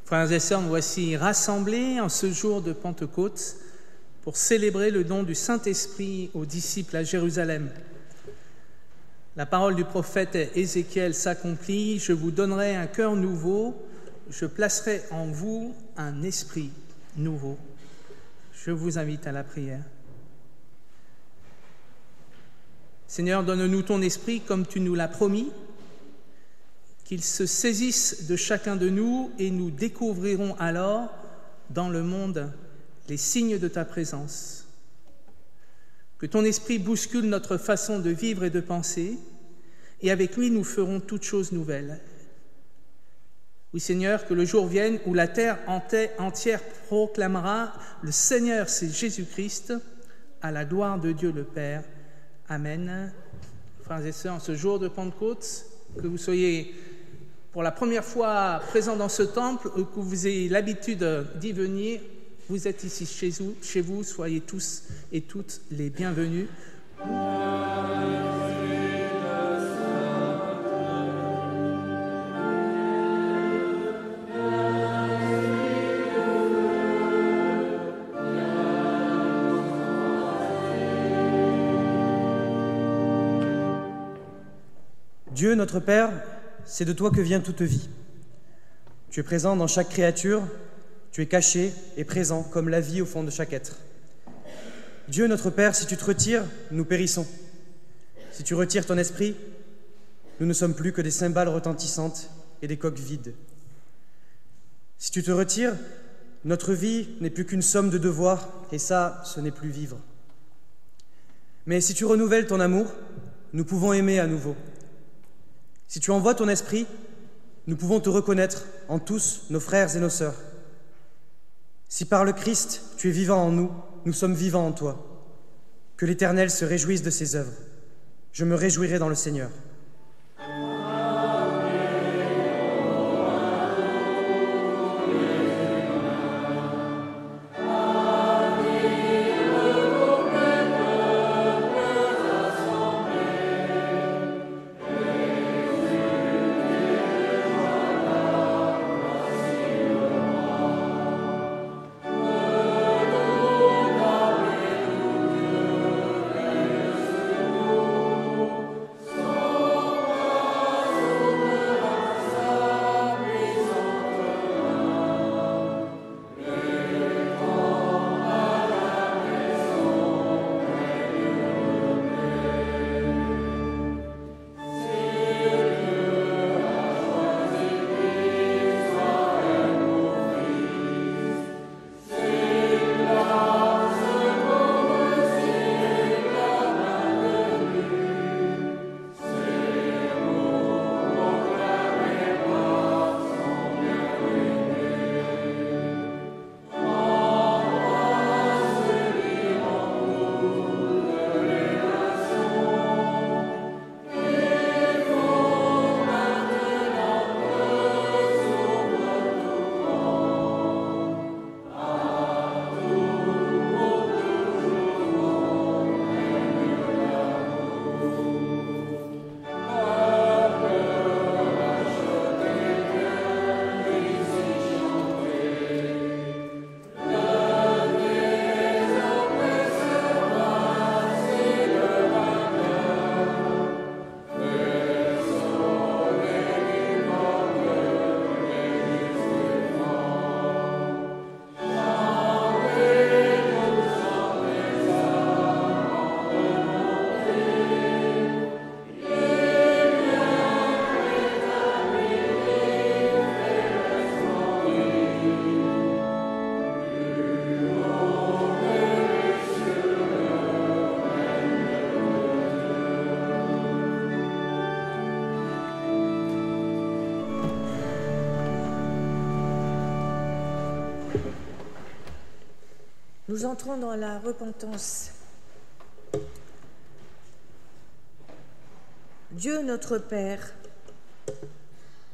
Frères et sœurs, nous voici rassemblés en ce jour de Pentecôte pour célébrer le don du Saint-Esprit aux disciples à Jérusalem. La parole du prophète Ézéchiel s'accomplit. Je vous donnerai un cœur nouveau, je placerai en vous un esprit nouveau. Je vous invite à la prière. Seigneur, donne-nous ton esprit comme tu nous l'as promis, qu'il se saisisse de chacun de nous et nous découvrirons alors dans le monde les signes de ta présence. Que ton esprit bouscule notre façon de vivre et de penser, et avec lui nous ferons toutes choses nouvelles. Oui, Seigneur, que le jour vienne où la terre entière proclamera « Le Seigneur, c'est Jésus-Christ, à la gloire de Dieu le Père. » Amen. Frères et sœurs, en ce jour de Pentecôte, que vous soyez pour la première fois présents dans ce temple, ou que vous ayez l'habitude d'y venir, vous êtes ici chez vous, soyez tous et toutes les bienvenus. Dieu, notre Père, c'est de toi que vient toute vie. Tu es présent dans chaque créature, tu es caché et présent comme la vie au fond de chaque être. Dieu, notre Père, si tu te retires, nous périssons. Si tu retires ton esprit, nous ne sommes plus que des cymbales retentissantes et des coques vides. Si tu te retires, notre vie n'est plus qu'une somme de devoirs, et ça, ce n'est plus vivre. Mais si tu renouvelles ton amour, nous pouvons aimer à nouveau. Si tu envoies ton esprit, nous pouvons te reconnaître en tous nos frères et nos sœurs. Si par le Christ tu es vivant en nous, nous sommes vivants en toi. Que l'Éternel se réjouisse de ses œuvres. Je me réjouirai dans le Seigneur. Nous entrons dans la repentance. Dieu notre Père,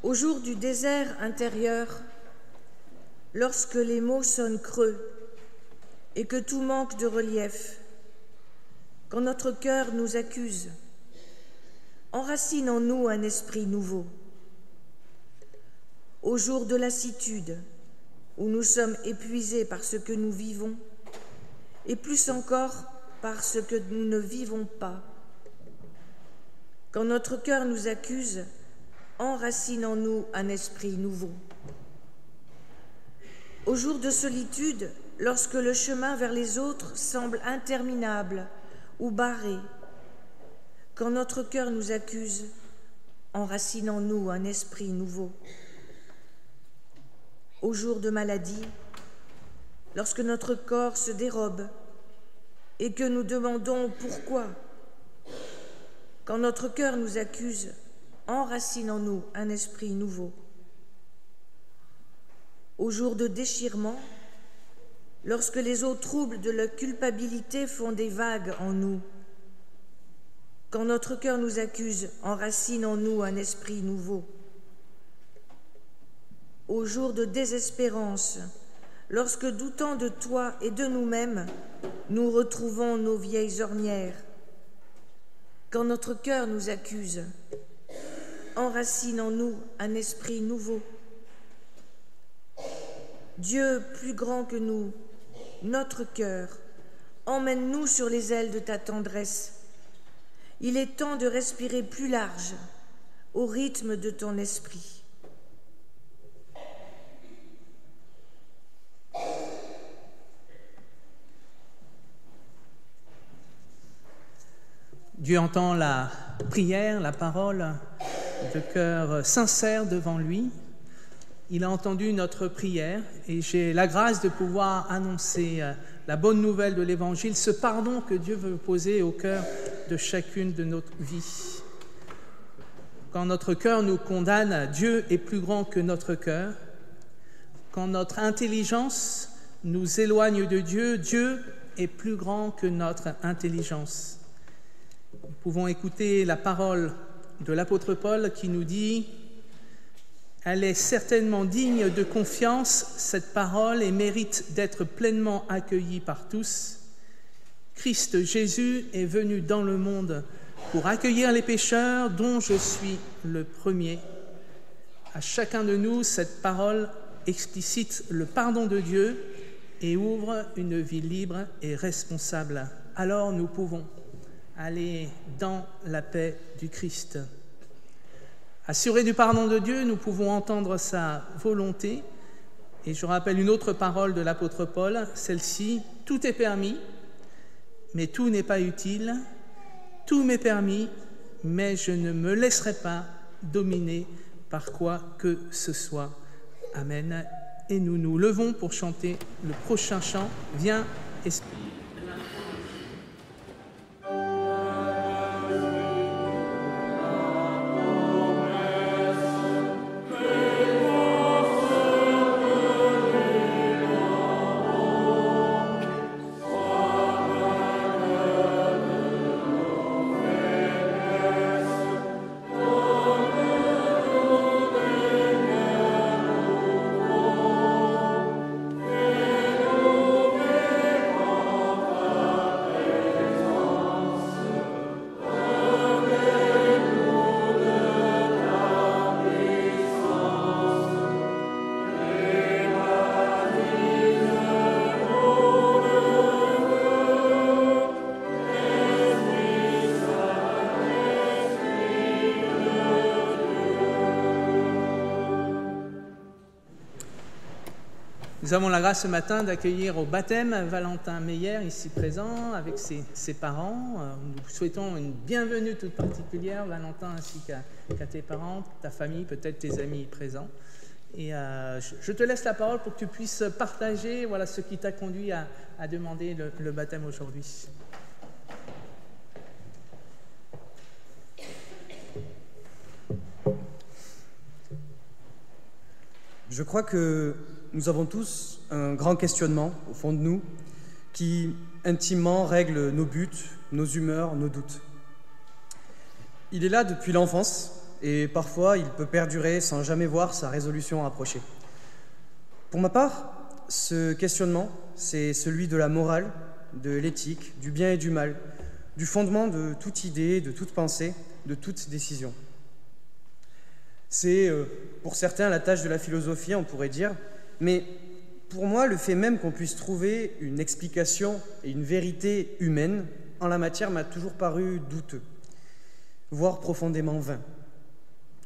au jour du désert intérieur, lorsque les mots sonnent creux et que tout manque de relief, quand notre cœur nous accuse, enracine en nous un esprit nouveau. Au jour de lassitude où nous sommes épuisés par ce que nous vivons, et plus encore par ce que nous ne vivons pas. Quand notre cœur nous accuse, enracine en nous un esprit nouveau. Au jour de solitude, lorsque le chemin vers les autres semble interminable ou barré, quand notre cœur nous accuse, enracine en nous un esprit nouveau. Au jour de maladie, lorsque notre corps se dérobe et que nous demandons pourquoi, quand notre cœur nous accuse, enracine en nous un esprit nouveau. Au jour de déchirement, lorsque les eaux troubles de la culpabilité font des vagues en nous, quand notre cœur nous accuse, enracine en nous un esprit nouveau. Au jour de désespérance, lorsque doutant de toi et de nous-mêmes, nous retrouvons nos vieilles ornières, quand notre cœur nous accuse, enracine en nous un esprit nouveau. Dieu plus grand que nous, notre cœur, emmène-nous sur les ailes de ta tendresse. Il est temps de respirer plus large, au rythme de ton esprit. Dieu entend la prière, la parole de cœur sincère devant lui. Il a entendu notre prière et j'ai la grâce de pouvoir annoncer la bonne nouvelle de l'Évangile, ce pardon que Dieu veut poser au cœur de chacune de notre vie. Quand notre cœur nous condamne, Dieu est plus grand que notre cœur. Quand notre intelligence nous éloigne de Dieu, Dieu est plus grand que notre intelligence. Nous pouvons écouter la parole de l'apôtre Paul qui nous dit « Elle est certainement digne de confiance, cette parole, et mérite d'être pleinement accueillie par tous. Christ Jésus est venu dans le monde pour accueillir les pécheurs, dont je suis le premier. » À chacun de nous, cette parole explicite le pardon de Dieu et ouvre une vie libre et responsable. Alors nous pouvons aller dans la paix du Christ. Assurés du pardon de Dieu, nous pouvons entendre sa volonté. Et je rappelle une autre parole de l'apôtre Paul, celle-ci, « Tout est permis, mais tout n'est pas utile. Tout m'est permis, mais je ne me laisserai pas dominer par quoi que ce soit. » Amen. Et nous nous levons pour chanter le prochain chant, « Viens, Esprit ». Nous avons la grâce ce matin d'accueillir au baptême Valentin Meyer, ici présent, avec ses parents. Nous souhaitons une bienvenue toute particulière, Valentin, ainsi qu'à tes parents, ta famille, peut-être tes amis présents. Et je te laisse la parole pour que tu puisses partager ce qui t'a conduit à demander le baptême aujourd'hui. Je crois que nous avons tous un grand questionnement au fond de nous qui intimement règle nos buts, nos humeurs, nos doutes. Il est là depuis l'enfance et parfois il peut perdurer sans jamais voir sa résolution approcher. Pour ma part, ce questionnement, c'est celui de la morale, de l'éthique, du bien et du mal, du fondement de toute idée, de toute pensée, de toute décision. C'est pour certains la tâche de la philosophie, on pourrait dire, mais pour moi, le fait même qu'on puisse trouver une explication et une vérité humaine en la matière m'a toujours paru douteux, voire profondément vain.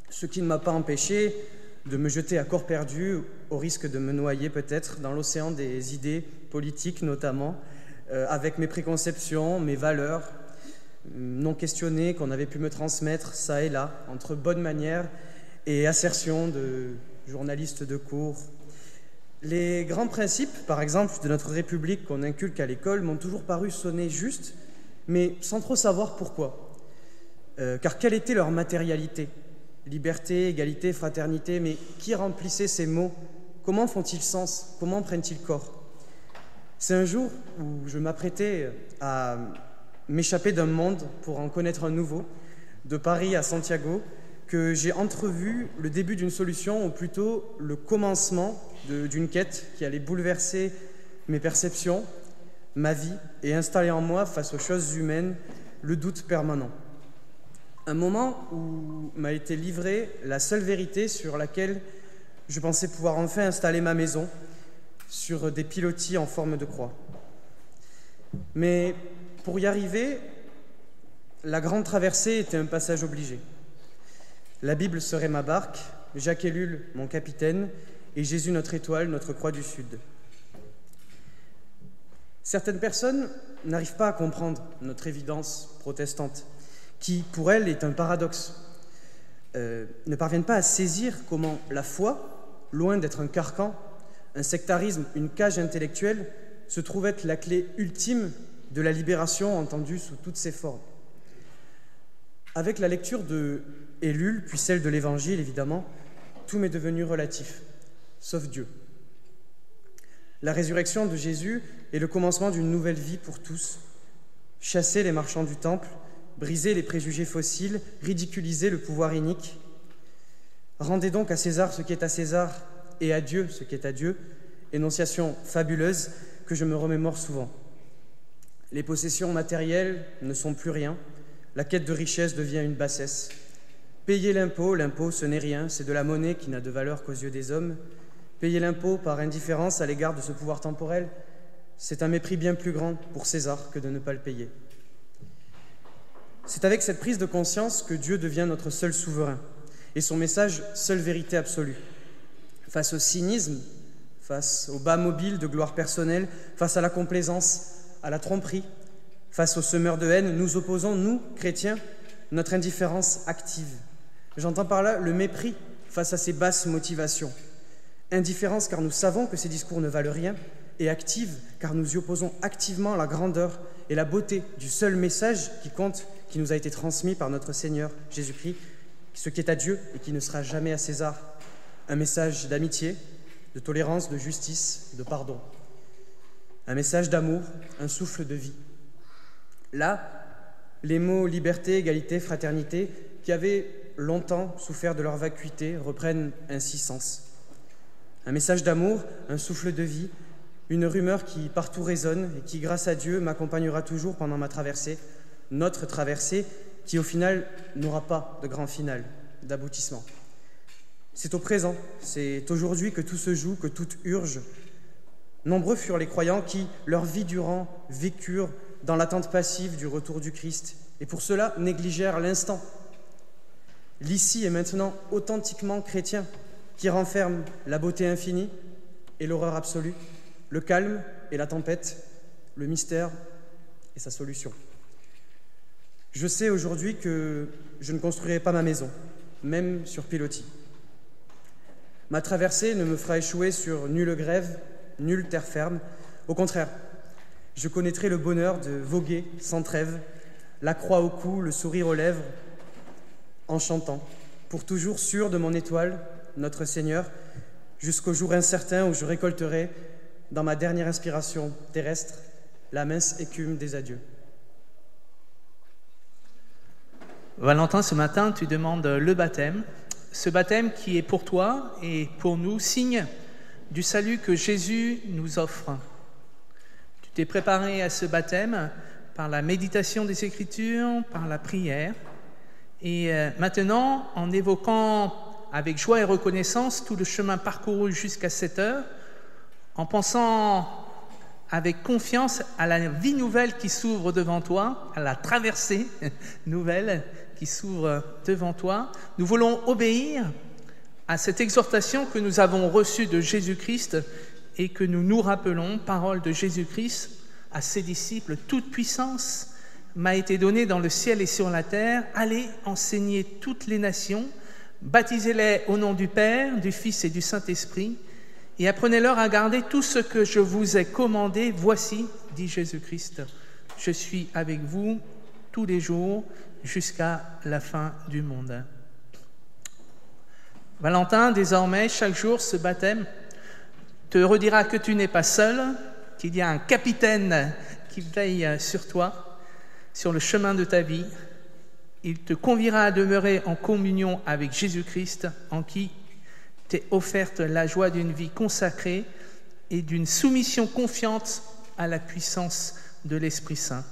Ce qui ne m'a pas empêché de me jeter à corps perdu, au risque de me noyer peut-être dans l'océan des idées politiques notamment, avec mes préconceptions, mes valeurs non questionnées qu'on avait pu me transmettre ça et là, entre bonne manière et assertion de journalistes de cours. Les grands principes, par exemple, de notre République qu'on inculque à l'école m'ont toujours paru sonner justes, mais sans trop savoir pourquoi. Car quelle était leur matérialité ? Liberté, égalité, fraternité, mais qui remplissait ces mots ? Comment font-ils sens ? Comment prennent-ils corps ? C'est un jour où je m'apprêtais à m'échapper d'un monde pour en connaître un nouveau, de Paris à Santiago, que j'ai entrevu le début d'une solution, ou plutôt le commencement d'une quête qui allait bouleverser mes perceptions, ma vie, et installer en moi, face aux choses humaines, le doute permanent. Un moment où m'a été livrée la seule vérité sur laquelle je pensais pouvoir enfin installer ma maison, sur des pilotis en forme de croix. Mais pour y arriver, la grande traversée était un passage obligé. La Bible serait ma barque, Jacques Ellul mon capitaine, et Jésus notre étoile, notre croix du Sud. Certaines personnes n'arrivent pas à comprendre notre évidence protestante, qui, pour elles, est un paradoxe. Ne parviennent pas à saisir comment la foi, loin d'être un carcan, un sectarisme, une cage intellectuelle, se trouve être la clé ultime de la libération entendue sous toutes ses formes. Avec la lecture de Ellul, puis celle de l'Évangile, évidemment, tout m'est devenu relatif, sauf Dieu. La résurrection de Jésus est le commencement d'une nouvelle vie pour tous. Chasser les marchands du temple, briser les préjugés fossiles, ridiculiser le pouvoir inique. Rendez donc à César ce qui est à César et à Dieu ce qui est à Dieu, énonciation fabuleuse que je me remémore souvent. Les possessions matérielles ne sont plus rien, la quête de richesse devient une bassesse. Payer l'impôt, ce n'est rien, c'est de la monnaie qui n'a de valeur qu'aux yeux des hommes. Payer l'impôt par indifférence à l'égard de ce pouvoir temporel, c'est un mépris bien plus grand pour César que de ne pas le payer. C'est avec cette prise de conscience que Dieu devient notre seul souverain et son message, seule vérité absolue. Face au cynisme, face au bas mobile de gloire personnelle, face à la complaisance, à la tromperie, face aux semeurs de haine, nous opposons, nous, chrétiens, notre indifférence active. J'entends par là le mépris face à ces basses motivations. Indifférence car nous savons que ces discours ne valent rien, et active car nous y opposons activement la grandeur et la beauté du seul message qui compte, qui nous a été transmis par notre Seigneur Jésus-Christ, ce qui est à Dieu et qui ne sera jamais à César. Un message d'amitié, de tolérance, de justice, de pardon. Un message d'amour, un souffle de vie. Là, les mots liberté, égalité, fraternité, qui avaient longtemps souffert de leur vacuité, reprennent ainsi sens. Un message d'amour, un souffle de vie, une rumeur qui partout résonne et qui, grâce à Dieu, m'accompagnera toujours pendant ma traversée, notre traversée, qui au final n'aura pas de grand final, d'aboutissement. C'est au présent, c'est aujourd'hui que tout se joue, que tout urge. Nombreux furent les croyants qui, leur vie durant, vécurent dans l'attente passive du retour du Christ, et pour cela négligèrent l'instant. L'ici et maintenant authentiquement chrétien, qui renferme la beauté infinie et l'horreur absolue, le calme et la tempête, le mystère et sa solution. Je sais aujourd'hui que je ne construirai pas ma maison, même sur pilotis. Ma traversée ne me fera échouer sur nulle grève, nulle terre ferme. Au contraire, je connaîtrai le bonheur de voguer sans trêve, la croix au cou, le sourire aux lèvres, en chantant, pour toujours sûr de mon étoile, notre Seigneur, jusqu'au jour incertain où je récolterai, dans ma dernière inspiration terrestre, la mince écume des adieux. Valentin, ce matin, tu demandes le baptême. Ce baptême qui est pour toi et pour nous signe du salut que Jésus nous offre. Tu t'es préparé à ce baptême par la méditation des Écritures, par la prière. Et maintenant, en évoquant avec joie et reconnaissance tout le chemin parcouru jusqu'à cette heure, en pensant avec confiance à la vie nouvelle qui s'ouvre devant toi, à la traversée nouvelle qui s'ouvre devant toi. Nous voulons obéir à cette exhortation que nous avons reçue de Jésus-Christ et que nous nous rappelons, parole de Jésus-Christ à ses disciples, « Toute puissance m'a été donnée dans le ciel et sur la terre. Allez enseigner toutes les nations, baptisez-les au nom du Père, du Fils et du Saint-Esprit, et apprenez-leur à garder tout ce que je vous ai commandé. Voici, dit Jésus-Christ, je suis avec vous tous les jours jusqu'à la fin du monde. » Valentin, désormais, chaque jour, ce baptême te redira que tu n'es pas seul, qu'il y a un capitaine qui veille sur toi, sur le chemin de ta vie. Il te conviera à demeurer en communion avec Jésus-Christ, en qui t'est offerte la joie d'une vie consacrée et d'une soumission confiante à la puissance de l'Esprit Saint.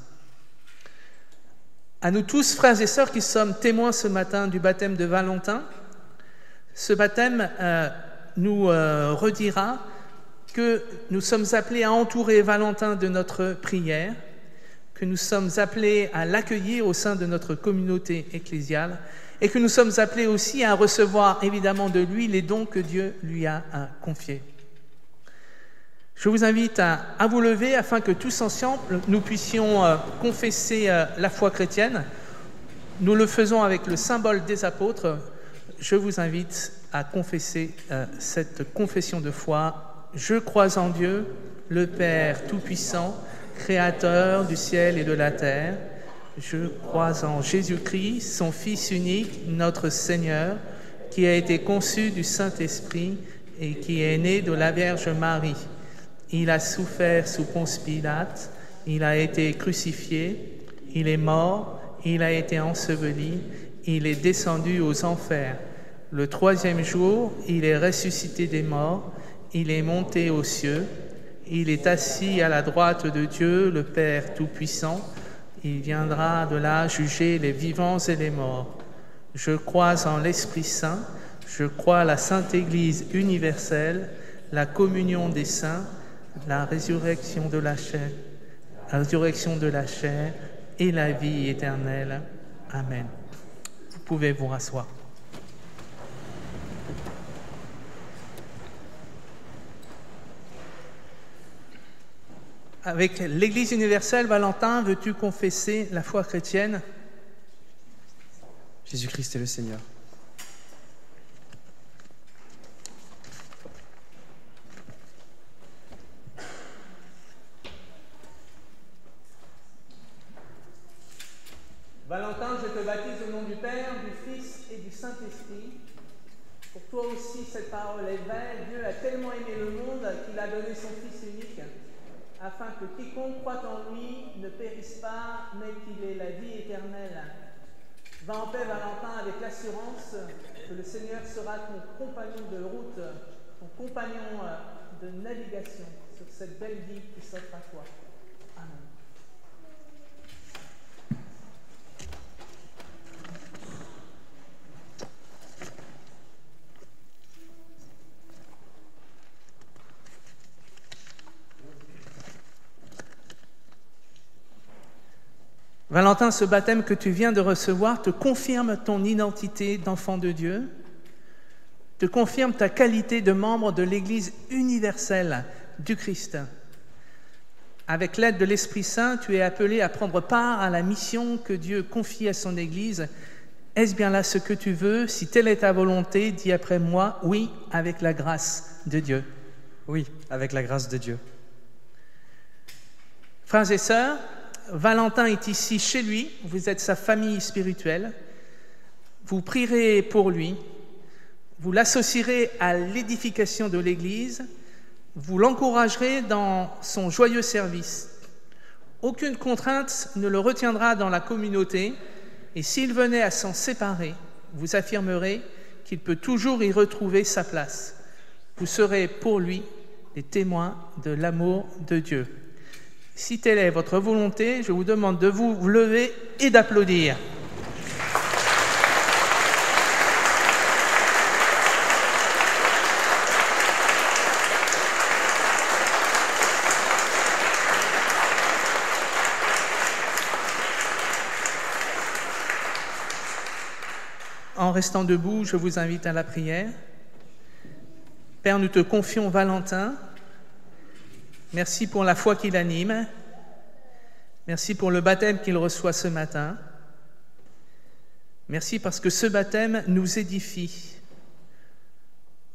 À nous tous, frères et sœurs, qui sommes témoins ce matin du baptême de Valentin, ce baptême nous redira que nous sommes appelés à entourer Valentin de notre prière, que nous sommes appelés à l'accueillir au sein de notre communauté ecclésiale et que nous sommes appelés aussi à recevoir évidemment de lui les dons que Dieu lui a confiés. Je vous invite à vous lever afin que tous ensemble nous puissions confesser la foi chrétienne. Nous le faisons avec le symbole des apôtres. Je vous invite à confesser cette confession de foi. Je crois en Dieu, le Père Tout-Puissant, Créateur du ciel et de la terre. Je crois en Jésus-Christ, son Fils unique, notre Seigneur, qui a été conçu du Saint-Esprit et qui est né de la Vierge Marie. Il a souffert sous Ponce Pilate, il a été crucifié, il est mort, il a été enseveli, il est descendu aux enfers. Le troisième jour, il est ressuscité des morts, il est monté aux cieux, il est assis à la droite de Dieu, le Père Tout-Puissant. Il viendra de là juger les vivants et les morts. Je crois en l'Esprit Saint, je crois à la Sainte Église universelle, la communion des saints, la résurrection de la chair et la vie éternelle. Amen. Vous pouvez vous rasseoir. Avec l'Église universelle, Valentin, veux-tu confesser la foi chrétienne ? Jésus-Christ est le Seigneur. Valentin, je te baptise au nom du Père, du Fils et du Saint-Esprit. Pour toi aussi, cette parole est vraie. Dieu a tellement aimé le monde qu'il a donné son Fils unique, afin que quiconque croit en lui ne périsse pas, mais qu'il ait la vie éternelle. Va en paix, Valentin, avec l'assurance que le Seigneur sera ton compagnon de route, ton compagnon de navigation sur cette belle vie qui s'offre à toi. Amen. Valentin, ce baptême que tu viens de recevoir te confirme ton identité d'enfant de Dieu, te confirme ta qualité de membre de l'Église universelle du Christ. Avec l'aide de l'Esprit Saint, tu es appelé à prendre part à la mission que Dieu confie à son Église. Est-ce bien là ce que tu veux? Si telle est ta volonté, dis après moi, oui, avec la grâce de Dieu. Oui, avec la grâce de Dieu. Frères et sœurs, Valentin est ici chez lui, vous êtes sa famille spirituelle, vous prierez pour lui, vous l'associerez à l'édification de l'Église, vous l'encouragerez dans son joyeux service. Aucune contrainte ne le retiendra dans la communauté, et s'il venait à s'en séparer, vous affirmerez qu'il peut toujours y retrouver sa place. Vous serez pour lui les témoins de l'amour de Dieu. Si telle est votre volonté, je vous demande de vous lever et d'applaudir. restant debout, je vous invite à la prière. Père, nous te confions Valentin. Merci pour la foi qu'il anime. Merci pour le baptême qu'il reçoit ce matin. Merci parce que ce baptême nous édifie.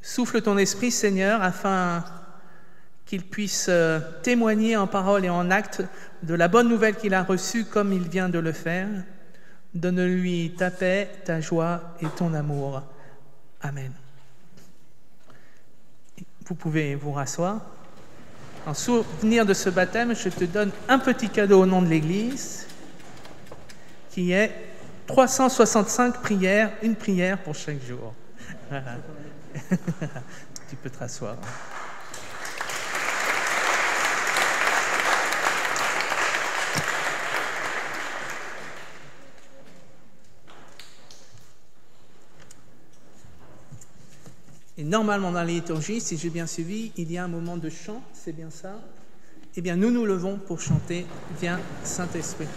Souffle ton esprit, Seigneur, afin qu'il puisse témoigner en parole et en acte de la bonne nouvelle qu'il a reçue comme il vient de le faire. Donne-lui ta paix, ta joie et ton amour. Amen. Vous pouvez vous rasseoir. En souvenir de ce baptême, je te donne un petit cadeau au nom de l'Église, qui est 365 prières, une prière pour chaque jour. Voilà. Tu peux te rasseoir. Et normalement, dans la liturgie, si j'ai bien suivi, il y a un moment de chant, c'est bien ça? Eh bien, nous nous levons pour chanter « Viens, Saint-Esprit ».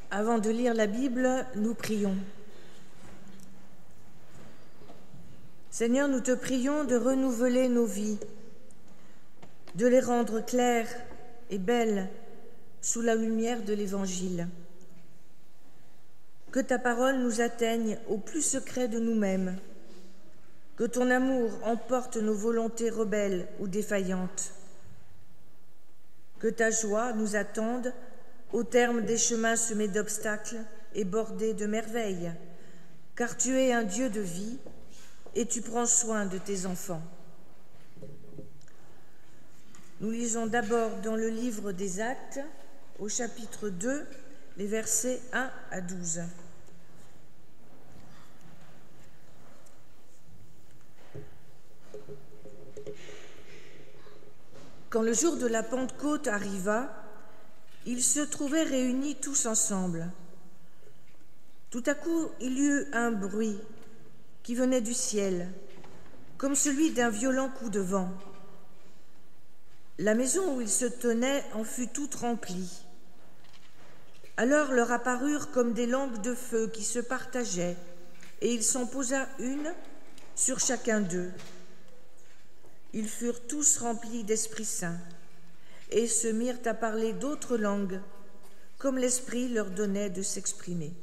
Avant de lire la Bible, nous prions. Seigneur, nous te prions de renouveler nos vies, de les rendre claires et belles sous la lumière de l'Évangile. Que ta parole nous atteigne au plus secret de nous-mêmes, que ton amour emporte nos volontés rebelles ou défaillantes. Que ta joie nous attende au terme des chemins semés d'obstacles et bordés de merveilles, car tu es un Dieu de vie et tu prends soin de tes enfants. Nous lisons d'abord dans le livre des Actes, au chapitre 2, les versets 1 à 12. Quand le jour de la Pentecôte arriva, ils se trouvaient réunis tous ensemble. Tout à coup, il y eut un bruit qui venait du ciel, comme celui d'un violent coup de vent. La maison où ils se tenaient en fut toute remplie. Alors leur apparurent comme des langues de feu qui se partageaient, et il s'en posa une sur chacun d'eux. Ils furent tous remplis d'Esprit Saint et se mirent à parler d'autres langues, comme l'Esprit leur donnait de s'exprimer.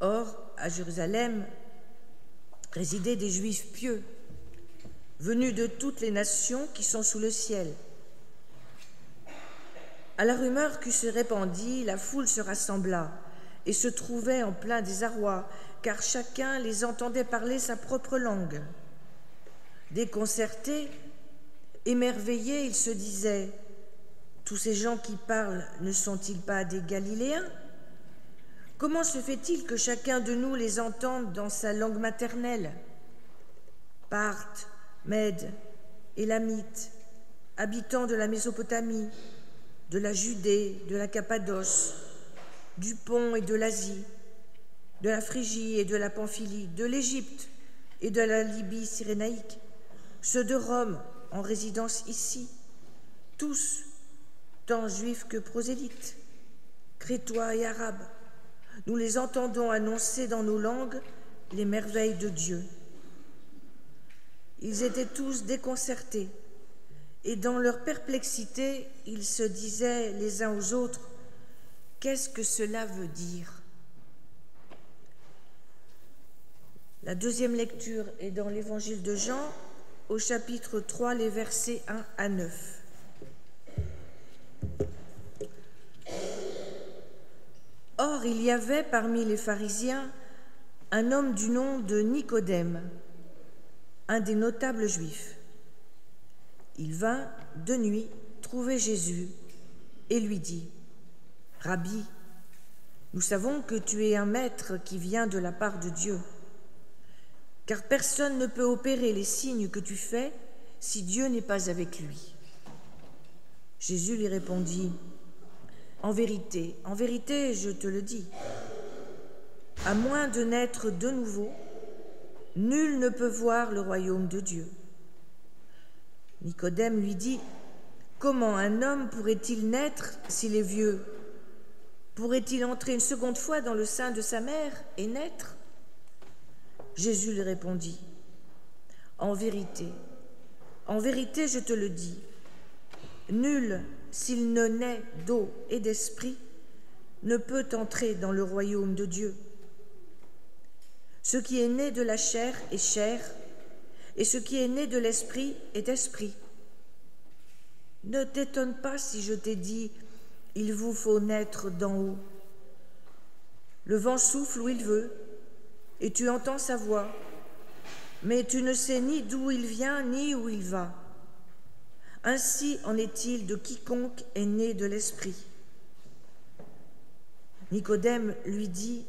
Or, à Jérusalem, résidaient des Juifs pieux, venus de toutes les nations qui sont sous le ciel. À la rumeur qui se répandit, la foule se rassembla et se trouvait en plein désarroi, car chacun les entendait parler sa propre langue. Déconcertés, émerveillés, ils se disaient « Tous ces gens qui parlent ne sont-ils pas des Galiléens ? Comment se fait-il que chacun de nous les entende dans sa langue maternelle ? Parthes, Mèdes, Élamites, habitants de la Mésopotamie, de la Judée, de la Cappadoce, du Pont et de l'Asie, de la Phrygie et de la Pamphylie, de l'Égypte et de la Libye cyrénaïque, ceux de Rome en résidence ici, tous, tant juifs que prosélytes, crétois et arabes, nous les entendons annoncer dans nos langues les merveilles de Dieu. Ils étaient tous déconcertés, et dans leur perplexité, ils se disaient les uns aux autres, « Qu'est-ce que cela veut dire ?» La deuxième lecture est dans l'Évangile de Jean, au chapitre 3, les versets 1 à 9. Or, il y avait parmi les pharisiens un homme du nom de Nicodème, un des notables juifs. Il vint de nuit trouver Jésus et lui dit « Rabbi, nous savons que tu es un maître qui vient de la part de Dieu, car personne ne peut opérer les signes que tu fais si Dieu n'est pas avec lui. » Jésus lui répondit « En vérité, je te le dis, à moins de naître de nouveau, nul ne peut voir le royaume de Dieu. » Nicodème lui dit « Comment un homme pourrait-il naître s'il est vieux? Pourrait-il entrer une seconde fois dans le sein de sa mère et naître ?» Jésus lui répondit « En vérité, je te le dis, nul, s'il ne naît d'eau et d'esprit, ne peut entrer dans le royaume de Dieu. Ce qui est né de la chair est chair, et ce qui est né de l'esprit est esprit. Ne t'étonne pas si je t'ai dit, il vous faut naître d'en haut. Le vent souffle où il veut, et tu entends sa voix, mais tu ne sais ni d'où il vient ni où il va. Ainsi en est-il de quiconque est né de l'esprit. » Nicodème lui dit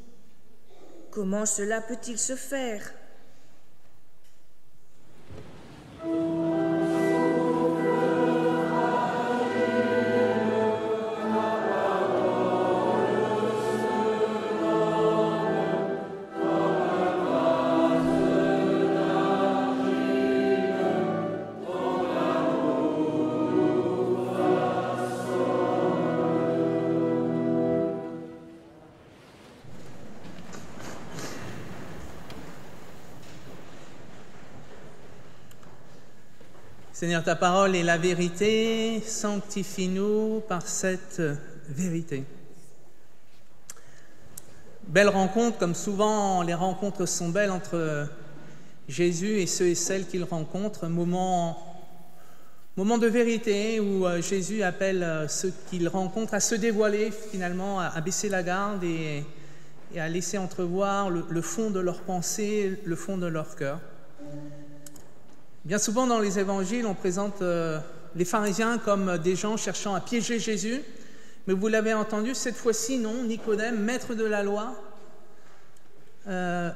« Comment cela peut-il se faire ? » Seigneur, ta parole est la vérité, sanctifie-nous par cette vérité. Belle rencontre, comme souvent les rencontres sont belles entre Jésus et ceux et celles qu'il rencontre. Moment de vérité où Jésus appelle ceux qu'il rencontre à se dévoiler finalement, à baisser la garde et à laisser entrevoir le fond de leurs pensées, le fond de leur cœur. Bien souvent dans les évangiles, on présente les pharisiens comme des gens cherchant à piéger Jésus, mais vous l'avez entendu, cette fois-ci, non, Nicodème, maître de la loi,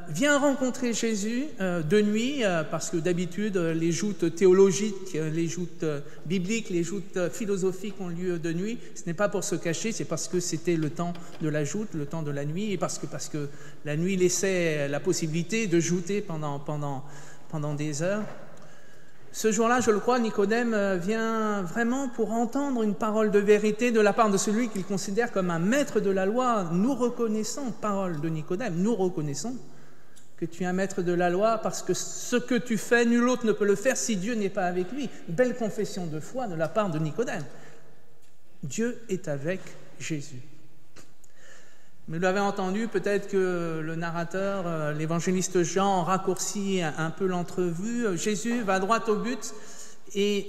vient rencontrer Jésus de nuit, parce que d'habitude, les joutes théologiques, les joutes bibliques, les joutes philosophiques ont lieu de nuit. Ce n'est pas pour se cacher, c'est parce que c'était le temps de la joute, le temps de la nuit, et parce que la nuit laissait la possibilité de jouter pendant des heures. Ce jour-là, je le crois, Nicodème vient vraiment pour entendre une parole de vérité de la part de celui qu'il considère comme un maître de la loi. Nous reconnaissons, parole de Nicodème, nous reconnaissons que tu es un maître de la loi parce que ce que tu fais, nul autre ne peut le faire si Dieu n'est pas avec lui. Belle confession de foi de la part de Nicodème. Dieu est avec Jésus. Mais vous l'avez entendu, peut-être que le narrateur, l'évangéliste Jean, raccourcit un peu l'entrevue. Jésus va droit au but et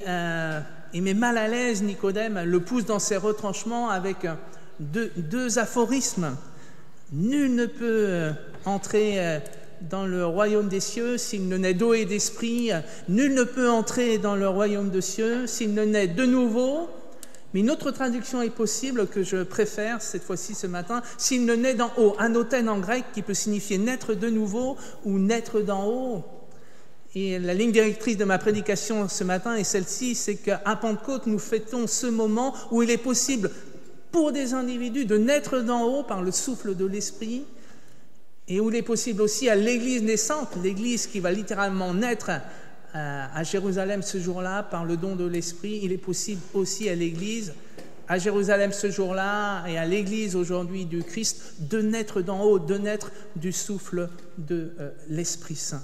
met mal à l'aise Nicodème, le pousse dans ses retranchements avec deux aphorismes. Nul ne peut entrer dans le royaume des cieux s'il ne naît d'eau et d'esprit. Nul ne peut entrer dans le royaume des cieux s'il ne naît de nouveau. Mais une autre traduction est possible que je préfère cette fois-ci ce matin, s'il ne naît d'en haut, anothène en grec qui peut signifier naître de nouveau ou naître d'en haut. Et la ligne directrice de ma prédication ce matin est celle-ci, c'est qu'à Pentecôte, nous fêtons ce moment où il est possible pour des individus de naître d'en haut par le souffle de l'Esprit et où il est possible aussi à l'Église naissante, l'Église qui va littéralement naître à Jérusalem ce jour-là, par le don de l'Esprit. Il est possible aussi à l'Église, à Jérusalem ce jour-là, et à l'Église aujourd'hui du Christ, de naître d'en haut, de naître du souffle de l'Esprit Saint.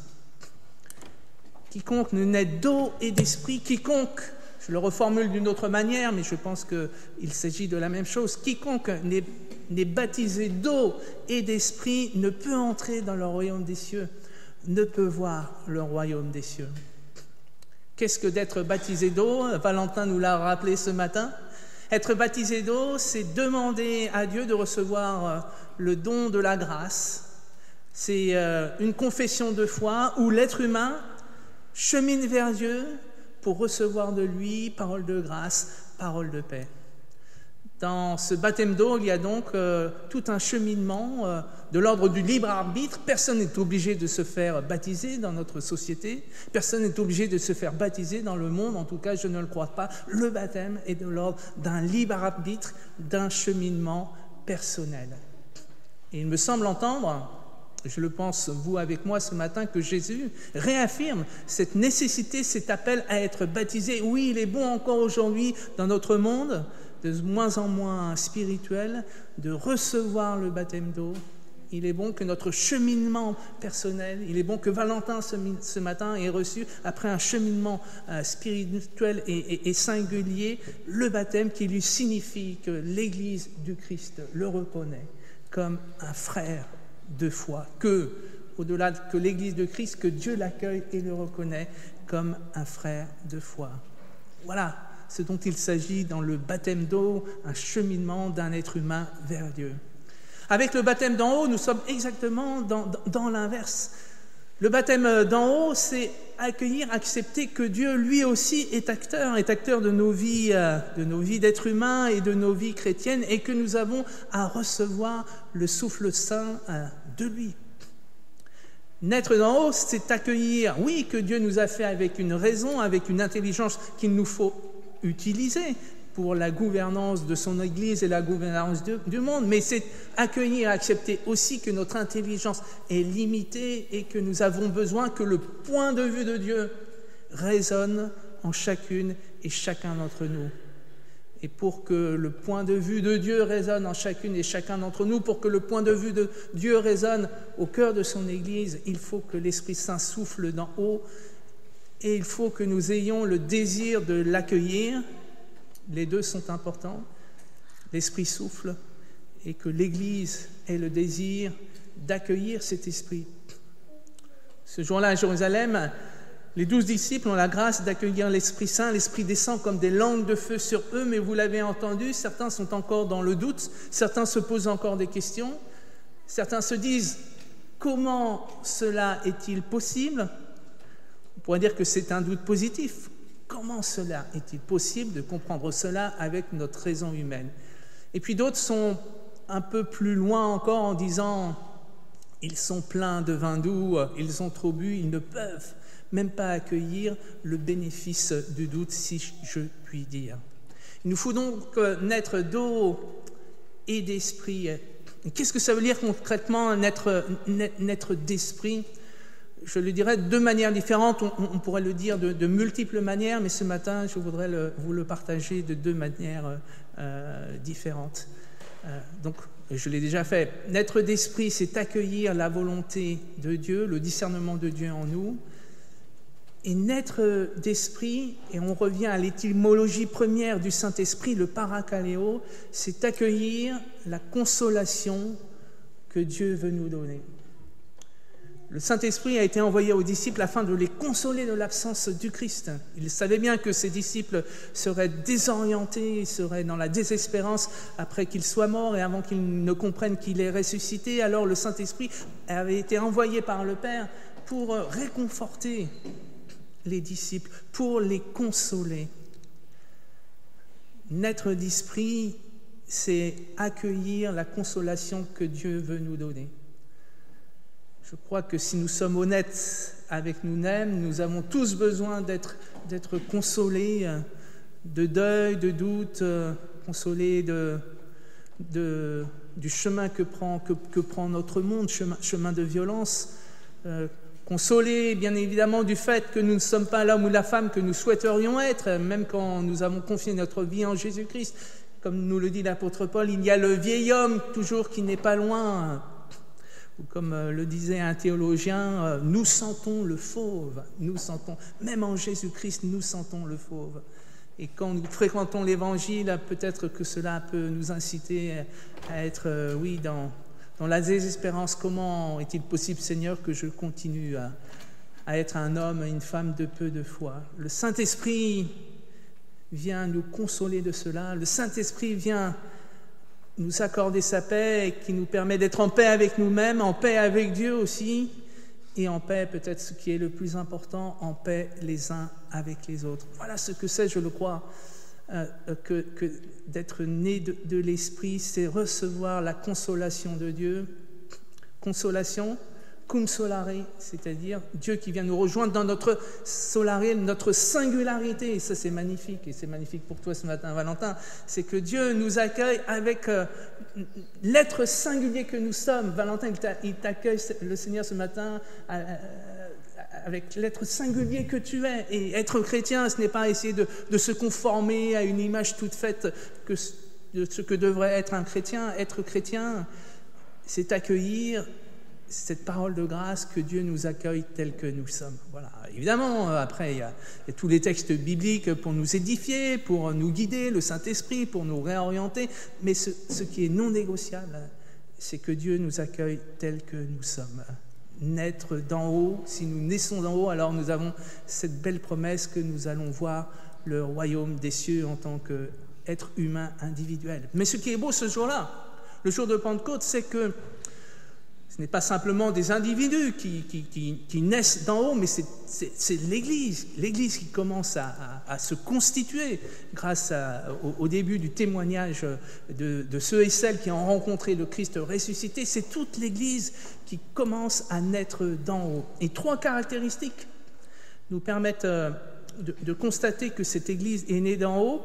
Quiconque ne naît d'eau et d'esprit, quiconque, je le reformule d'une autre manière, mais je pense qu'il s'agit de la même chose, quiconque n'est baptisé d'eau et d'esprit ne peut entrer dans le royaume des cieux, ne peut voir le royaume des cieux. Qu'est-ce que d'être baptisé d'eau? Valentin nous l'a rappelé ce matin. Être baptisé d'eau, c'est demander à Dieu de recevoir le don de la grâce. C'est une confession de foi où l'être humain chemine vers Dieu pour recevoir de lui parole de grâce, parole de paix. Dans ce baptême d'eau, il y a donc tout un cheminement de l'ordre du libre arbitre. Personne n'est obligé de se faire baptiser dans notre société. Personne n'est obligé de se faire baptiser dans le monde. En tout cas, je ne le crois pas. Le baptême est de l'ordre d'un libre arbitre, d'un cheminement personnel. Et il me semble entendre, je le pense, vous avec moi ce matin, que Jésus réaffirme cette nécessité, cet appel à être baptisé. Oui, il est bon encore aujourd'hui dans notre monde, de moins en moins spirituel, de recevoir le baptême d'eau. Il est bon que notre cheminement personnel, il est bon que Valentin ce matin ait reçu, après un cheminement spirituel et singulier, le baptême qui lui signifie que l'Église du Christ le reconnaît comme un frère de foi, que, au-delà que l'Église de Christ, que Dieu l'accueille et le reconnaît comme un frère de foi. Voilà ce dont il s'agit dans le baptême d'eau, un cheminement d'un être humain vers Dieu. Avec le baptême d'en haut, nous sommes exactement dans l'inverse. Le baptême d'en haut, c'est accueillir, accepter que Dieu, lui aussi, est acteur de nos vies d'êtres humains et de nos vies chrétiennes, et que nous avons à recevoir le souffle saint de lui. Naître d'en haut, c'est accueillir, oui, que Dieu nous a fait avec une raison, avec une intelligence qu'il nous faut utiliser pour la gouvernance de son Église et la gouvernance du monde, mais c'est accueillir, accepter aussi que notre intelligence est limitée et que nous avons besoin que le point de vue de Dieu résonne en chacune et chacun d'entre nous. Et pour que le point de vue de Dieu résonne en chacune et chacun d'entre nous, pour que le point de vue de Dieu résonne au cœur de son Église, il faut que l'Esprit Saint souffle d'en haut et il faut que nous ayons le désir de l'accueillir. Les deux sont importants. L'Esprit souffle et que l'Église ait le désir d'accueillir cet esprit. Ce jour-là à Jérusalem, les 12 disciples ont la grâce d'accueillir l'Esprit Saint. L'Esprit descend comme des langues de feu sur eux, mais vous l'avez entendu, certains sont encore dans le doute, certains se posent encore des questions, certains se disent « Comment cela est-il possible ?» On pourrait dire que c'est un doute positif. Comment cela est-il possible de comprendre cela avec notre raison humaine? Et puis d'autres sont un peu plus loin encore en disant « Ils sont pleins de vin doux, ils ont trop bu, ils ne peuvent même pas accueillir le bénéfice du doute, si je puis dire. » Il nous faut donc naître d'eau et d'esprit. Qu'est-ce que ça veut dire concrètement naître d'esprit? Je le dirais de deux manières différentes, on pourrait le dire de multiples manières, mais ce matin, je voudrais vous le partager de deux manières différentes. Donc, je l'ai déjà fait. Naître d'esprit, c'est accueillir la volonté de Dieu, le discernement de Dieu en nous. Et naître d'esprit, et on revient à l'étymologie première du Saint-Esprit, le parakaleo, c'est accueillir la consolation que Dieu veut nous donner. Le Saint-Esprit a été envoyé aux disciples afin de les consoler de l'absence du Christ. Il savait bien que ces disciples seraient désorientés, seraient dans la désespérance après qu'il soit mort et avant qu'ils ne comprennent qu'il est ressuscité. Alors le Saint-Esprit avait été envoyé par le Père pour réconforter les disciples, pour les consoler. Naître d'esprit, c'est accueillir la consolation que Dieu veut nous donner. Je crois que si nous sommes honnêtes avec nous-mêmes, nous avons tous besoin d'être consolés de deuil, de doute, consolés du chemin que prend notre monde, chemin de violence, consolés bien évidemment du fait que nous ne sommes pas l'homme ou la femme que nous souhaiterions être, même quand nous avons confié notre vie en Jésus-Christ. Comme nous le dit l'apôtre Paul, il y a le vieil homme toujours qui n'est pas loin. Ou comme le disait un théologien, nous sentons le fauve, nous sentons, même en Jésus-Christ, nous sentons le fauve. Et quand nous fréquentons l'Évangile, peut-être que cela peut nous inciter à être, dans la désespérance. Comment est-il possible, Seigneur, que je continue à être un homme et une femme de peu de foi? Le Saint-Esprit vient nous consoler de cela. Le Saint-Esprit vient nous accorder sa paix qui nous permet d'être en paix avec nous-mêmes, en paix avec Dieu aussi, et en paix, peut-être ce qui est le plus important, en paix les uns avec les autres. Voilà ce que c'est, je le crois, que d'être né de l'Esprit, c'est recevoir la consolation de Dieu. Consolation, cum solare, c'est-à-dire Dieu qui vient nous rejoindre dans notre solare, notre singularité. Et ça, c'est magnifique. Et c'est magnifique pour toi ce matin, Valentin. C'est que Dieu nous accueille avec l'être singulier que nous sommes. Valentin, il t'accueille, le Seigneur, ce matin, avec l'être singulier que tu es. Et être chrétien, ce n'est pas essayer de se conformer à une image toute faite de ce que devrait être un chrétien. Être chrétien, c'est accueillir cette parole de grâce que Dieu nous accueille tel que nous sommes. Voilà. Évidemment, après, il y a tous les textes bibliques pour nous édifier, pour nous guider, le Saint-Esprit, pour nous réorienter. Mais ce qui est non négociable, c'est que Dieu nous accueille tel que nous sommes. Naître d'en haut, si nous naissons d'en haut, alors nous avons cette belle promesse que nous allons voir le royaume des cieux en tant qu'être humain individuel. Mais ce qui est beau ce jour-là, le jour de Pentecôte, c'est que ce n'est pas simplement des individus qui naissent d'en haut, mais c'est l'Église qui commence à se constituer grâce au début du témoignage de ceux et celles qui ont rencontré le Christ ressuscité. C'est toute l'Église qui commence à naître d'en haut. Et 3 caractéristiques nous permettent de constater que cette Église est née d'en haut,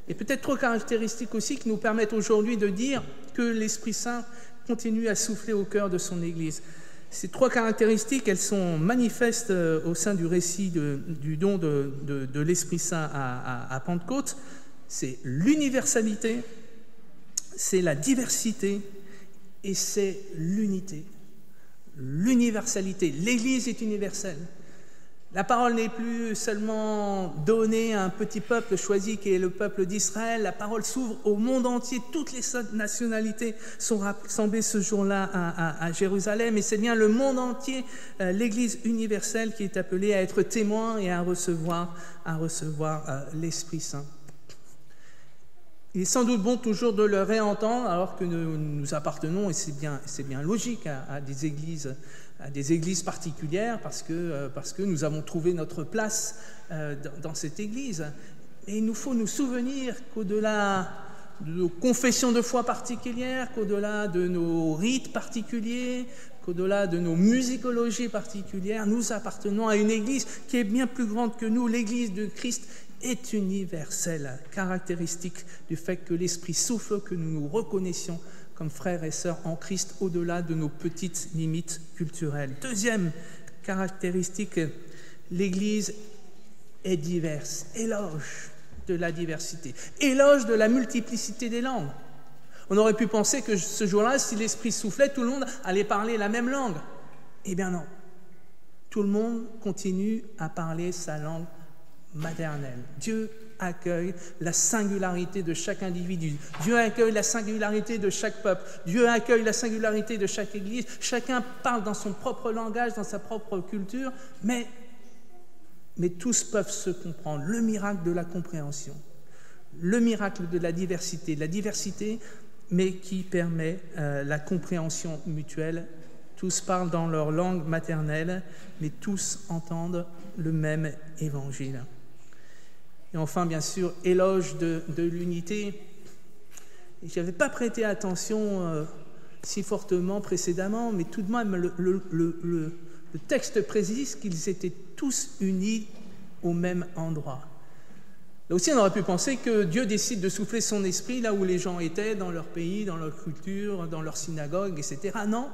et peut-être 3 caractéristiques aussi qui nous permettent aujourd'hui de dire que l'Esprit Saint continue à souffler au cœur de son Église. Ces 3 caractéristiques, elles sont manifestes au sein du récit du don de l'Esprit Saint à Pentecôte. C'est l'universalité, c'est la diversité et c'est l'unité. L'universalité, l'Église est universelle. La parole n'est plus seulement donnée à un petit peuple choisi qui est le peuple d'Israël. La parole s'ouvre au monde entier. Toutes les nationalités sont rassemblées ce jour-là à Jérusalem. Et c'est bien le monde entier, l'Église universelle, qui est appelée à être témoin et à recevoir l'Esprit Saint. Il est sans doute bon toujours de le réentendre alors que nous appartenons, et c'est bien logique, à des églises particulières parce que nous avons trouvé notre place dans cette église. Et il nous faut nous souvenir qu'au-delà de nos confessions de foi particulières, qu'au-delà de nos rites particuliers, qu'au-delà de nos musicologies particulières, nous appartenons à une église qui est bien plus grande que nous. L'église de Christ est universelle, caractéristique du fait que l'Esprit souffle, que nous nous reconnaissions comme frères et sœurs en Christ au-delà de nos petites limites culturelles. Deuxième caractéristique, l'Église est diverse. Éloge de la diversité. Éloge de la multiplicité des langues. On aurait pu penser que ce jour-là, si l'Esprit soufflait, tout le monde allait parler la même langue. Eh bien non. Tout le monde continue à parler sa langue maternelle. Dieu accueille la singularité de chaque individu. Dieu accueille la singularité de chaque peuple. Dieu accueille la singularité de chaque église. Chacun parle dans son propre langage, dans sa propre culture, mais tous peuvent se comprendre. Le miracle de la compréhension, le miracle de la diversité, mais qui permet la compréhension mutuelle. Tous parlent dans leur langue maternelle, mais tous entendent le même évangile. Et enfin, bien sûr, éloge de l'unité. Je n'avais pas prêté attention si fortement précédemment, mais tout de même, le texte précise qu'ils étaient tous unis au même endroit. Là aussi, on aurait pu penser que Dieu décide de souffler son esprit là où les gens étaient, dans leur pays, dans leur culture, dans leur synagogue, etc. Non.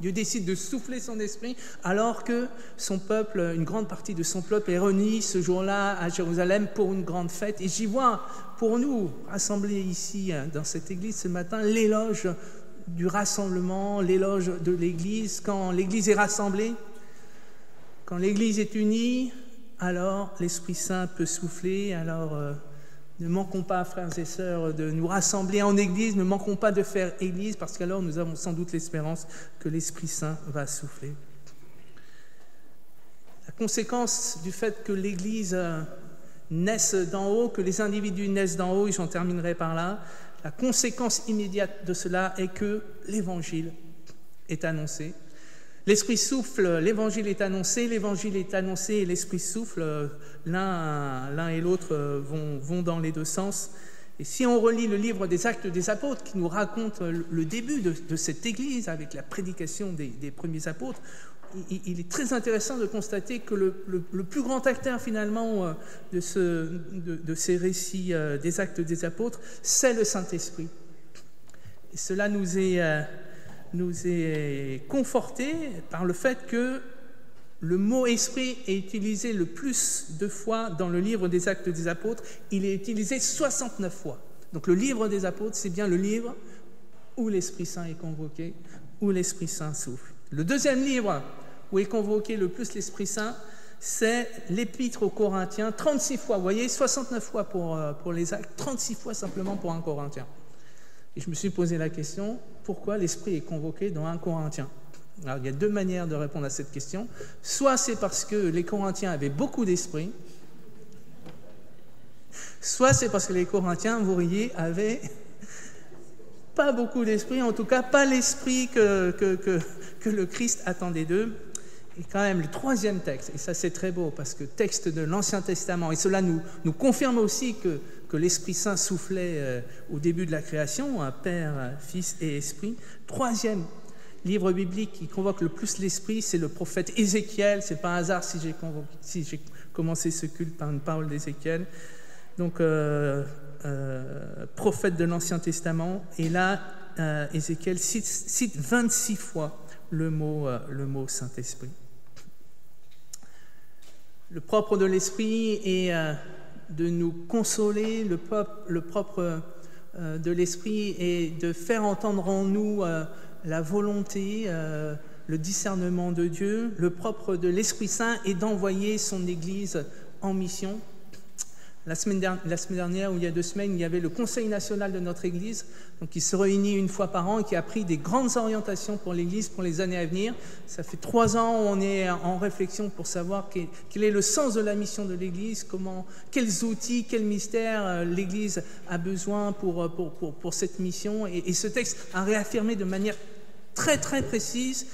Dieu décide de souffler son esprit alors que son peuple, une grande partie de son peuple est réunie ce jour-là à Jérusalem pour une grande fête. Et j'y vois pour nous, rassemblés ici dans cette église ce matin, l'éloge du rassemblement, l'éloge de l'église. Quand l'église est rassemblée, quand l'église est unie, alors l'Esprit Saint peut souffler. Alors ne manquons pas, frères et sœurs, de nous rassembler en église, ne manquons pas de faire église, parce qu'alors nous avons sans doute l'espérance que l'Esprit Saint va souffler. La conséquence du fait que l'église naisse d'en haut, que les individus naissent d'en haut, et j'en terminerai par là, la conséquence immédiate de cela est que l'évangile est annoncé. L'Esprit souffle, l'évangile est annoncé et l'Esprit souffle, l'un et l'autre vont dans les deux sens. Et si on relit le livre des Actes des Apôtres, qui nous raconte le début de cette Église, avec la prédication des premiers apôtres, il est très intéressant de constater que le plus grand acteur finalement de ces récits des Actes des Apôtres, c'est le Saint-Esprit. Et cela nous est conforté par le fait que le mot « esprit » est utilisé le plus de fois dans le livre des Actes des Apôtres. Il est utilisé 69 fois. Donc le livre des Apôtres, c'est bien le livre où l'Esprit Saint est convoqué, où l'Esprit Saint souffle. Le deuxième livre où est convoqué le plus l'Esprit Saint, c'est l'Épître aux Corinthiens, 36 fois. Vous voyez, 69 fois pour les Actes, 36 fois simplement pour 1 Corinthien. Et je me suis posé la question, pourquoi l'Esprit est convoqué dans 1 Corinthien ? Alors, il y a deux manières de répondre à cette question. Soit c'est parce que les Corinthiens avaient beaucoup d'esprit, soit c'est parce que les Corinthiens, vous voyez, avaient pas beaucoup d'esprit, en tout cas pas l'esprit que le Christ attendait d'eux. Et quand même, le troisième texte, et ça c'est très beau, parce que texte de l'Ancien Testament, et cela nous confirme aussi que l'Esprit Saint soufflait au début de la création, Père, Fils et Esprit. Troisième livre biblique qui convoque le plus l'Esprit, c'est le prophète Ézéchiel. C'est pas un hasard si j'ai commencé ce culte par une parole d'Ézéchiel. Donc, prophète de l'Ancien Testament. Et là, Ézéchiel cite 26 fois le mot Saint-Esprit. Le propre de l'Esprit est de nous consoler. Le propre de l'Esprit est de faire entendre en nous la volonté le discernement de Dieu. Le propre de l'Esprit Saint est d'envoyer son Église en mission. La semaine dernière, ou il y a 2 semaines, il y avait le Conseil national de notre Église, donc qui se réunit une fois par an et qui a pris des grandes orientations pour l'Église pour les années à venir. Ça fait 3 ans où on est en réflexion pour savoir quel est le sens de la mission de l'Église, quels outils, quels mystères l'Église a besoin pour cette mission. Et ce texte a réaffirmé de manière très très précise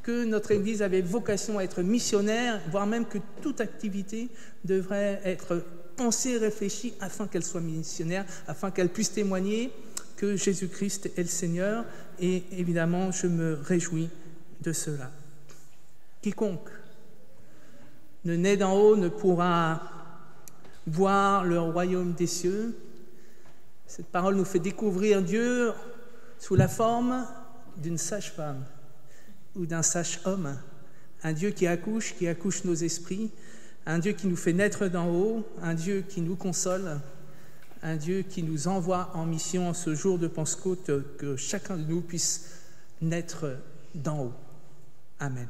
que notre Église avait vocation à être missionnaire, voire même que toute activité devrait être pensée, réfléchie, afin qu'elle soit missionnaire, afin qu'elle puisse témoigner que Jésus-Christ est le Seigneur. Et évidemment, je me réjouis de cela. Quiconque ne naît d'en haut ne pourra voir le royaume des cieux. Cette parole nous fait découvrir Dieu sous la forme d'une sage-femme ou d'un sage-homme, un Dieu qui accouche nos esprits, un Dieu qui nous fait naître d'en haut, un Dieu qui nous console, un Dieu qui nous envoie en mission en ce jour de Pentecôte, que chacun de nous puisse naître d'en haut. Amen.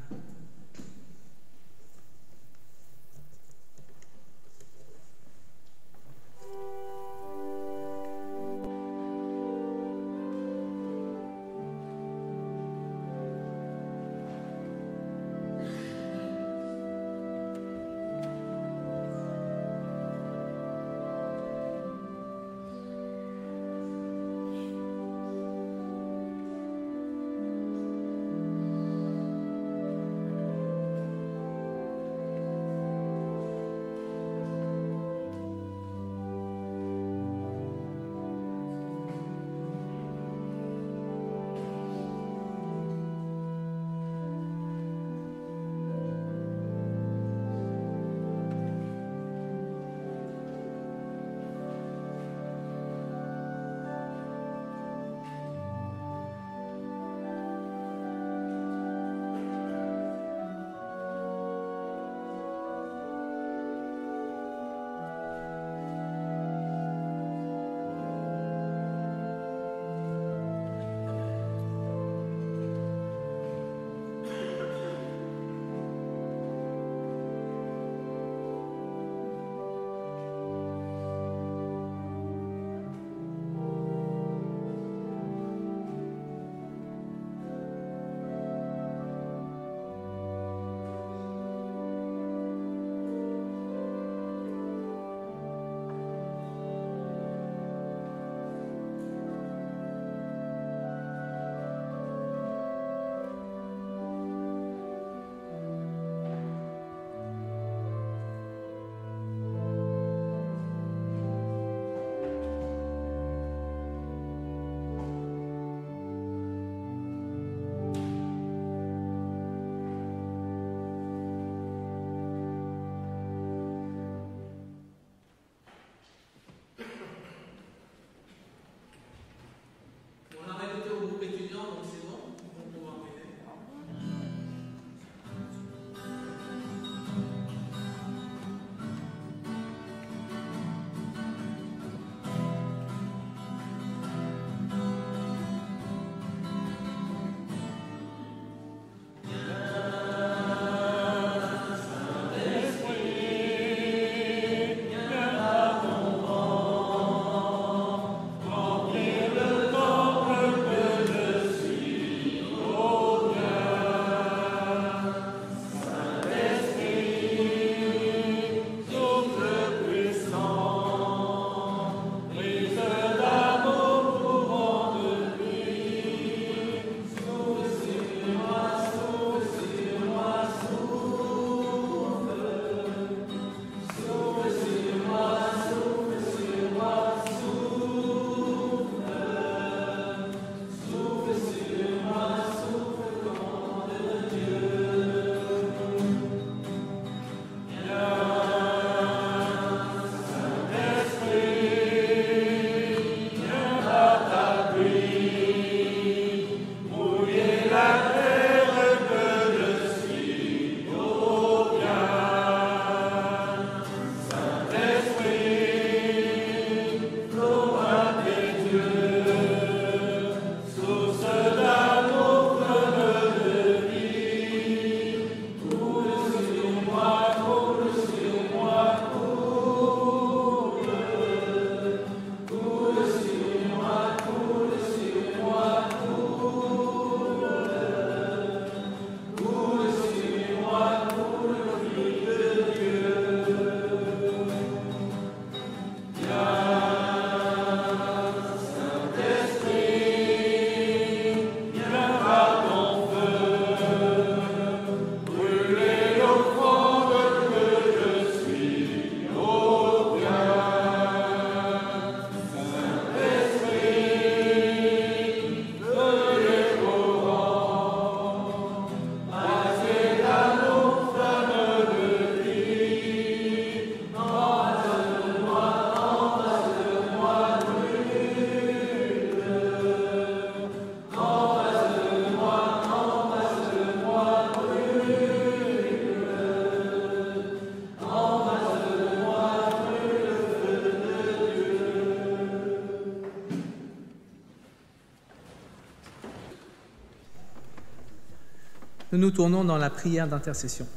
Nous nous tournons dans la prière d'intercession.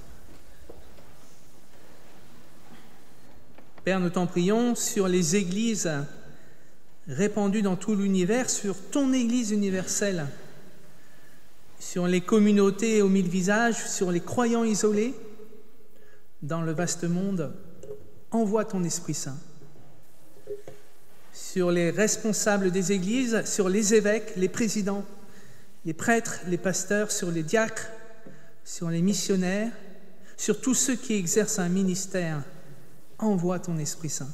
Père, nous t'en prions sur les églises répandues dans tout l'univers, sur ton Église universelle, sur les communautés aux 1000 visages, sur les croyants isolés dans le vaste monde. Envoie ton Esprit Saint. Sur les responsables des églises, sur les évêques, les présidents, les prêtres, les pasteurs, sur les diacres, sur les missionnaires, sur tous ceux qui exercent un ministère, envoie ton Esprit Saint.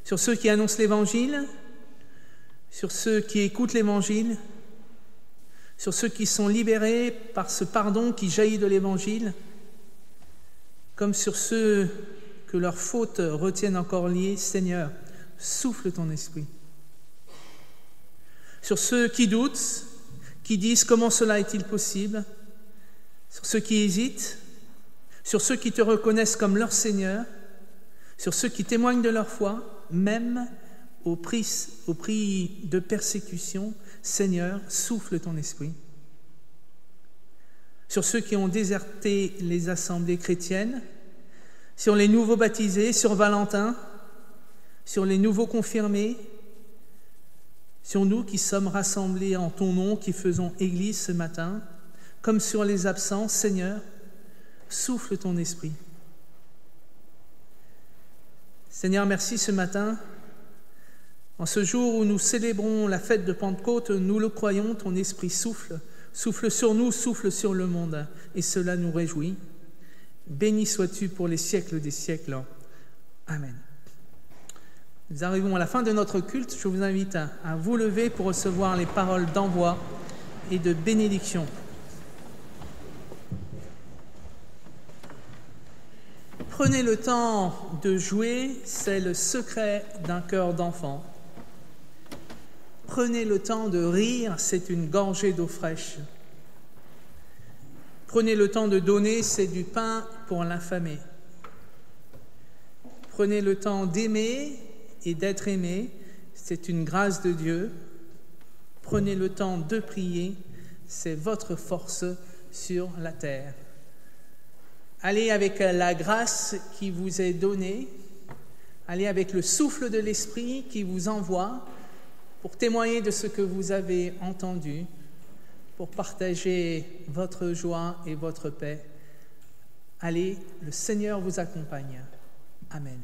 Sur ceux qui annoncent l'Évangile, sur ceux qui écoutent l'Évangile, sur ceux qui sont libérés par ce pardon qui jaillit de l'Évangile, comme sur ceux que leurs fautes retiennent encore liés. Seigneur, souffle ton Esprit. Sur ceux qui doutent, qui disent comment cela est-il possible, sur ceux qui hésitent, sur ceux qui te reconnaissent comme leur Seigneur, sur ceux qui témoignent de leur foi, même au prix de persécution. Seigneur, souffle ton Esprit. Sur ceux qui ont déserté les assemblées chrétiennes, sur les nouveaux baptisés, sur Valentin, sur les nouveaux confirmés, sur nous qui sommes rassemblés en ton nom, qui faisons Église ce matin, comme sur les absents. Seigneur, souffle ton Esprit. Seigneur, merci ce matin. En ce jour où nous célébrons la fête de Pentecôte, nous le croyons, ton Esprit souffle sur nous, souffle sur le monde, et cela nous réjouit. Béni sois-tu pour les siècles des siècles. Amen. Nous arrivons à la fin de notre culte. Je vous invite à vous lever pour recevoir les paroles d'envoi et de bénédiction. Prenez le temps de jouer, c'est le secret d'un cœur d'enfant. Prenez le temps de rire, c'est une gorgée d'eau fraîche. Prenez le temps de donner, c'est du pain pour l'affamé. Prenez le temps d'aimer et d'être aimé, c'est une grâce de Dieu. Prenez le temps de prier, c'est votre force sur la terre. Allez avec la grâce qui vous est donnée, allez avec le souffle de l'Esprit qui vous envoie pour témoigner de ce que vous avez entendu, pour partager votre joie et votre paix. Allez, le Seigneur vous accompagne. Amen.